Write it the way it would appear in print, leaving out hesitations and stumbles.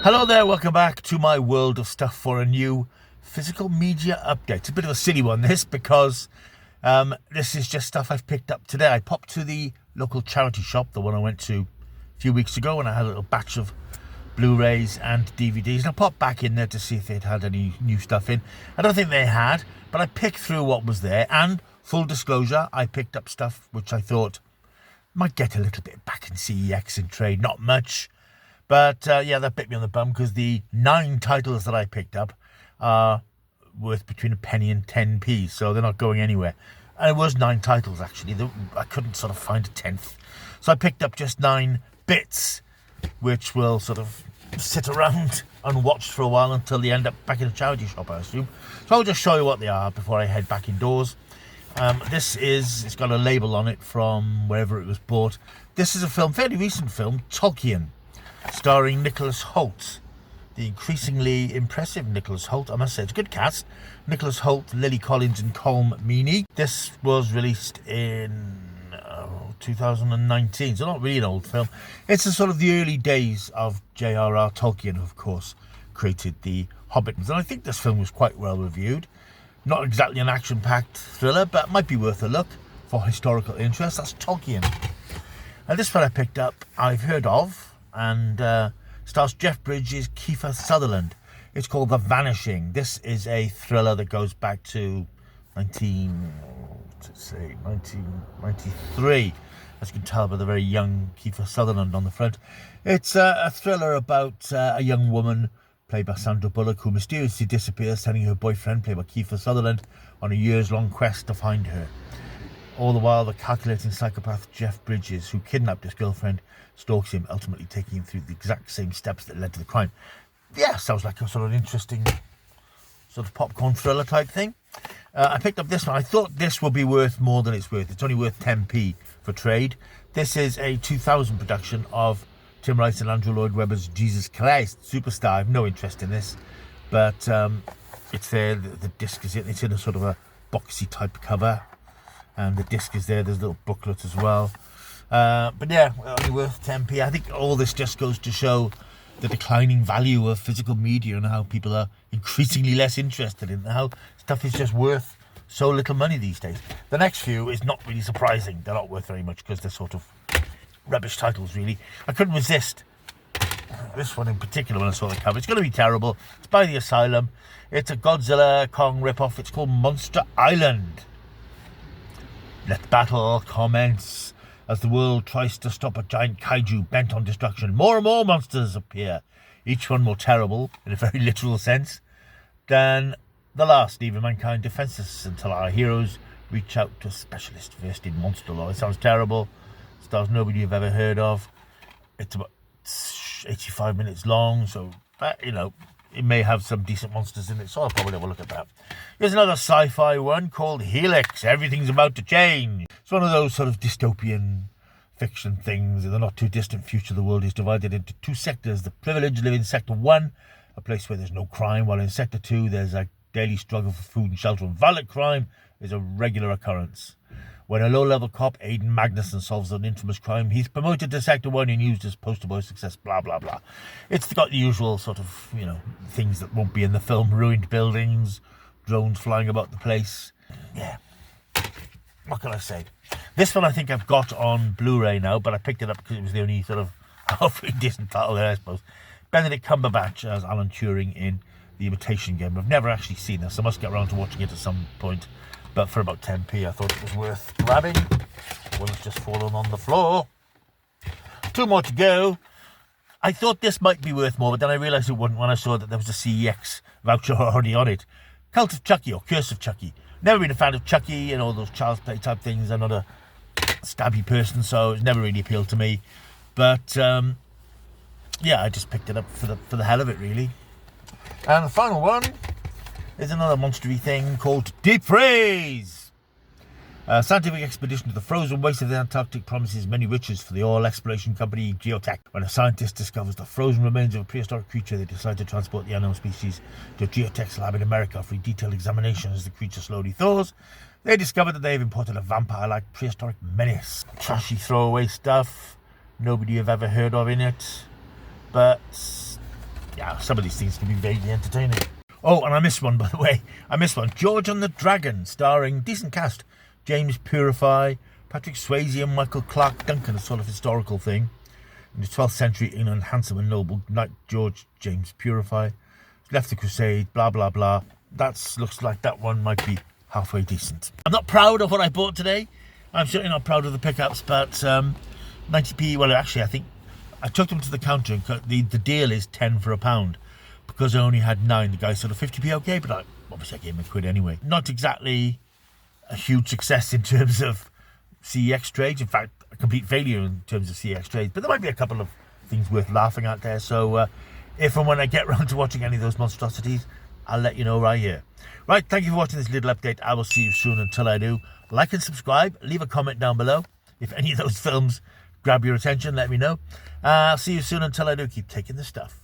Hello there, welcome back to my world of stuff for a new physical media update. It's a bit of a silly one, this, because this is just stuff I've picked up today. I popped to the local charity shop, the one I went to a few weeks ago, and I had a little batch of Blu-rays and DVDs, and I popped back in there to see if they'd had any new stuff in. I don't think they had, but I picked through what was there, and full disclosure, I picked up stuff which I thought might get a little bit back in CEX in trade, not much. But yeah, that bit me on the bum because the 9 titles that I picked up are worth between a penny and 10p, so they're not going anywhere. And it was 9 titles, actually. I couldn't sort of find a 10th. So I picked up just 9 bits, which will sort of sit around unwatched for a while until they end up back in a charity shop, I assume. So I'll just show you what they are before I head back indoors. It's got a label on it from wherever it was bought. This is a film, fairly recent film, Tolkien, starring Nicholas Hoult, the increasingly impressive Nicholas Hoult. I must say, it's a good cast. Nicholas Hoult, Lily Collins and Colm Meaney. This was released in 2019, so not really an old film. It's the sort of the early days of J.R.R. Tolkien, who of course created the Hobbit. And I think this film was quite well reviewed. Not exactly an action-packed thriller, but might be worth a look for historical interest. That's Tolkien. And this one I picked up, I've heard of, and stars Jeff Bridges, Kiefer Sutherland. It's called The Vanishing. This is a thriller that goes back to 1993. As you can tell by the very young Kiefer Sutherland on the front. It's a thriller about a young woman played by Sandra Bullock who mysteriously disappears, sending her boyfriend, played by Kiefer Sutherland, on a years-long quest to find her. All the while, the calculating psychopath Jeff Bridges, who kidnapped his girlfriend, stalks him, ultimately taking him through the exact same steps that led to the crime. Yeah, sounds like a sort of interesting sort of popcorn thriller type thing. I picked up this one. I thought this would be worth more than it's worth. It's only worth 10p for trade. This is a 2000 production of Tim Rice and Andrew Lloyd Webber's Jesus Christ Superstar. I have no interest in this, but it's there. The disc is in. It's in a sort of a boxy type cover, and the disc is there. There's a little booklet as well. But yeah, only worth 10p. I think all this just goes to show the declining value of physical media and how people are increasingly less interested in how stuff is just worth so little money these days. The next few is not really surprising. They're not worth very much because they're sort of rubbish titles, really. I couldn't resist this one in particular when I saw the cover. It's going to be terrible. It's by The Asylum. It's a Godzilla Kong ripoff. It's called Monster Island. Let battle commence. As the world tries to stop a giant kaiju bent on destruction, more and more monsters appear, each one more terrible, in a very literal sense, than the last, leaving mankind defenseless until our heroes reach out to a specialist versed in monster lore. It sounds terrible. It stars nobody you've ever heard of. It's about 85 minutes long, so that, it may have some decent monsters in it, so I'll probably have a look at that. Here's another sci-fi one called Helix. Everything's about to change. It's one of those sort of dystopian fiction things. In the not-too-distant future, the world is divided into 2 sectors. The privileged live in Sector 1, a place where there's no crime, while in Sector 2, there's a daily struggle for food and shelter. And violent crime is a regular occurrence. When a low-level cop, Aidan Magnuson, solves an infamous crime, he's promoted to Sector 1 and used as poster boy success, blah, blah, blah. It's got the usual sort of, things that won't be in the film. Ruined buildings, drones flying about the place. Yeah. What can I say? This one I think I've got on Blu-ray now, but I picked it up because it was the only sort of hopefully decent title there, I suppose. Benedict Cumberbatch as Alan Turing in The Imitation Game. I've never actually seen this. I must get around to watching it at some point. But for about 10p, I thought it was worth grabbing. One has just fallen on the floor. 2 more to go. I thought this might be worth more, but then I realised it wouldn't when I saw that there was a CEX voucher already on it. Cult of Chucky, or Curse of Chucky. Never been a fan of Chucky and all those child's play type things. I'm not a stabby person, so it's never really appealed to me. But yeah, I just picked it up for the hell of it, really. And the final one is another monstery thing called Deep Freeze. A scientific expedition to the frozen waste of the Antarctic promises many riches for the oil exploration company Geotech. When a scientist discovers the frozen remains of a prehistoric creature, they decide to transport the unknown species to Geotech's lab in America for a detailed examination. As the creature slowly thaws, they discover that they have imported a vampire-like prehistoric menace. Trashy throwaway stuff, nobody you've ever heard of in it, but yeah, some of these things can be vaguely entertaining. Oh, and I missed one, by the way. I missed one. George and the Dragon, starring decent cast. James Purify, Patrick Swayze and Michael Clark Duncan, a sort of historical thing. In the 12th century England, handsome and noble knight George James Purify left the crusade, blah, blah, blah. That looks like that one might be halfway decent. I'm not proud of what I bought today. I'm certainly not proud of the pickups, but 90p, well, actually, I think I took them to the counter and the deal is 10 for £1. Because I only had 9, the guy said, 50p okay, but obviously I gave him £1 anyway. Not exactly a huge success in terms of CEX trades. In fact, a complete failure in terms of CEX trades. But there might be a couple of things worth laughing at there. So if and when I get round to watching any of those monstrosities, I'll let you know right here. Right, thank you for watching this little update. I will see you soon. Until I do, like and subscribe. Leave a comment down below. If any of those films grab your attention, let me know. I'll see you soon. Until I do, keep taking the stuff.